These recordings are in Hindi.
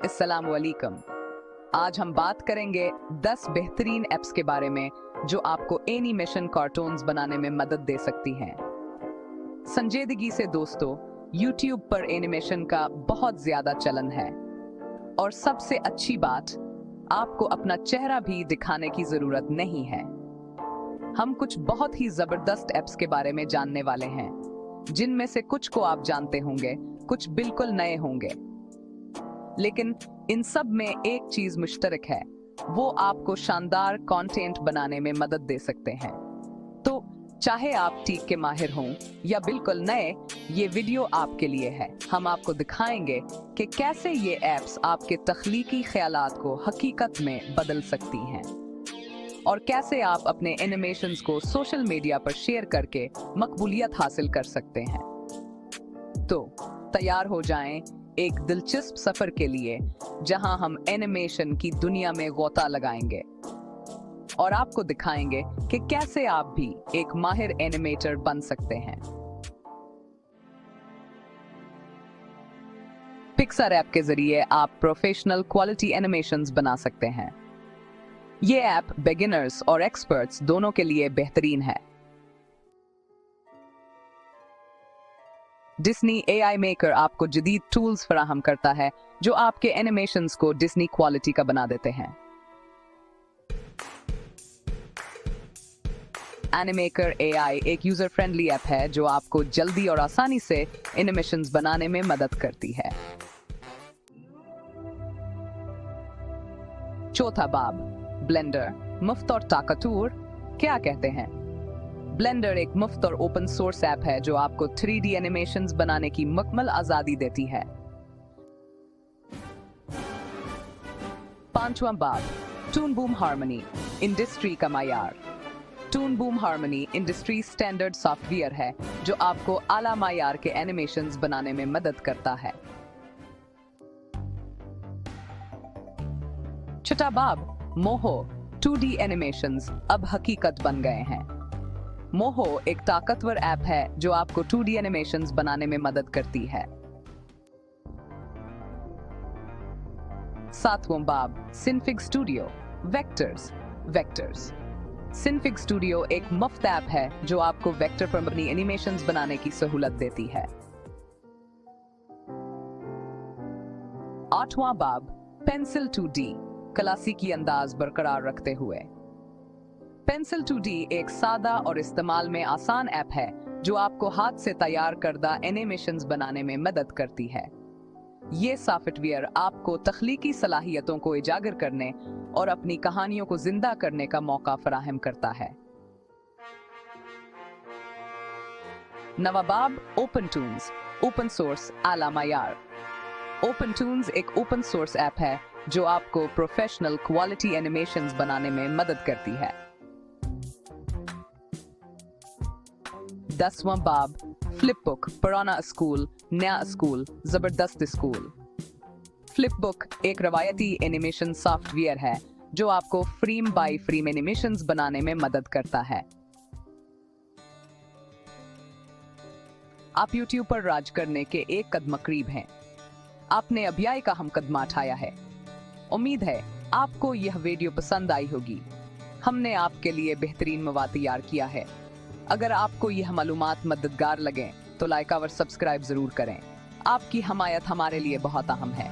अस्सलाम वालेकुम। आज हम बात करेंगे 10 बेहतरीन ऐप्स के बारे में जो आपको एनिमेशन कार्टून्स बनाने में मदद दे सकती हैं। संजीदगी से दोस्तों, YouTube पर एनिमेशन का बहुत ज्यादा चलन है और सबसे अच्छी बात, आपको अपना चेहरा भी दिखाने की जरूरत नहीं है। हम कुछ बहुत ही जबरदस्त ऐप्स के बारे में जानने वाले हैं, जिनमें से कुछ को आप जानते होंगे, कुछ बिल्कुल नए होंगे, लेकिन इन सब में एक चीज मुश्तरक है, वो आपको शानदार कंटेंट बनाने में मदद दे सकते हैं। तो चाहे आप ठीक के माहिर हों या बिल्कुल नए, ये वीडियो आपके लिए है। हम आपको दिखाएंगे कि कैसे ये ऐप्स आपके तख्लीकी ख्यालात को हकीकत में बदल सकती हैं और कैसे आप अपने एनिमेशंस को सोशल मीडिया पर शेयर करके मकबूलियत हासिल कर सकते हैं। तो तैयार हो जाएं एक दिलचस्प सफर के लिए, जहां हम एनिमेशन की दुनिया में गोता लगाएंगे और आपको दिखाएंगे कि कैसे आप भी एक माहिर एनिमेटर बन सकते हैं। पिक्सर ऐप के जरिए आप प्रोफेशनल क्वालिटी एनिमेशंस बना सकते हैं। ये ऐप बिगिनर्स और एक्सपर्ट्स दोनों के लिए बेहतरीन है। डिज्नी AI मेकर आपको जदीद टूल्स फराहम करता है जो आपके एनिमेशंस को डिज्नी क्वालिटी का बना देते हैं। एनिमेकर AI एक यूजर फ्रेंडली ऐप है जो आपको जल्दी और आसानी से एनिमेशंस बनाने में मदद करती है। चौथा बाब, ब्लेंडर मुफ्त और ताकतवर क्या कहते हैं। ब्लेंडर एक मुफ्त और ओपन सोर्स ऐप है जो आपको 3D एनिमेशंस बनाने की मुकम्मल आजादी देती है। पांचवां बाब, टून बूम हार्मनी इंडस्ट्री का मायार। Toon boom harmony industry standard software है जो आपको आला मायार के एनिमेशंस बनाने में मदद करता है। छठा बाब, मोहो 2D एनिमेशंस अब हकीकत बन गए हैं। मोहो एक ताकतवर ऐप है जो आपको 2D एनिमेशंस बनाने में मदद करती है। सातवां बाब, सिनफिग स्टूडियो वेक्टर्स। सिनफिग स्टूडियो एक मुफ्त ऐप है जो आपको वेक्टर पर अपनी एनिमेशंस बनाने की सहूलत देती है। आठवां बाब, पेंसिल 2D क्लासिकी अंदाज बरकरार रखते हुए। पेंसिल 2D एक सादा और इस्तेमाल में आसान ऐप है जो आपको हाथ से तैयार करदा एनिमेशंस बनाने में मदद करती है। ये सॉफ्टवेयर आपको तख्लीकी सलाहियतों को उजागर करने और अपनी कहानियों को जिंदा करने का मौका फराहम करता है। नवाबाब, ओपन टून्स ओपन सोर्स आला मायार। ओपन टून्स एक ओपन सोर्स ऐप है जो आपको प्रोफेशनल क्वालिटी एनिमेशंस बनाने में मदद करती है। 10वां बाब, फ्लिपबुक पुराना स्कूल नया स्कूल जबरदस्त स्कूल। फ्लिपबुक एक रवायती एनिमेशन सॉफ्टवेयर है जो आपको फ्रेम बाय फ्रेम एनिमेशंस बनाने में मदद करता है। आप YouTube पर राज करने के एक कदम करीब हैं। आपने अभियाय का हम कदम उठाया है। उम्मीद है आपको यह वीडियो पसंद आई होगी। हमने आपके लिए बेहतरीन मवाद तैयार किया है। अगर आपको यह मालूमात मददगार लगे तो लाइक और सब्सक्राइब जरूर करें। आपकी हमायत हमारे लिए बहुत अहम है।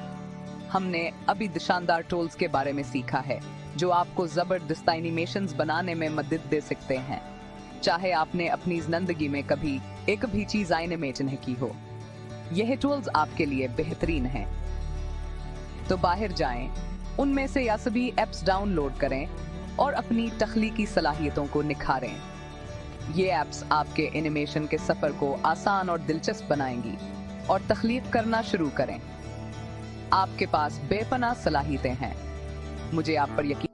हमने अभी शानदार टूल्स के बारे में सीखा है जो आपको जबरदस्त एनिमेशंस बनाने में मदद दे सकते हैं। चाहे आपने अपनी जिंदगी में कभी एक भी चीज एनिमेट नहीं की हो, यह टूल्स आपके लिए बेहतरीन हैं। तो बाहर जाएं, उनमें से या सभी ऐप्स डाउनलोड करें और अपनी तख्लीकी सलाहियतों को निखारें। ये ऐप्स आपके एनिमेशन के सफर को आसान और दिलचस्प बनाएंगी और तख्लीक करना शुरू करें। आपके पास बेपनाह सलाहियतें हैं, मुझे आप पर यकीन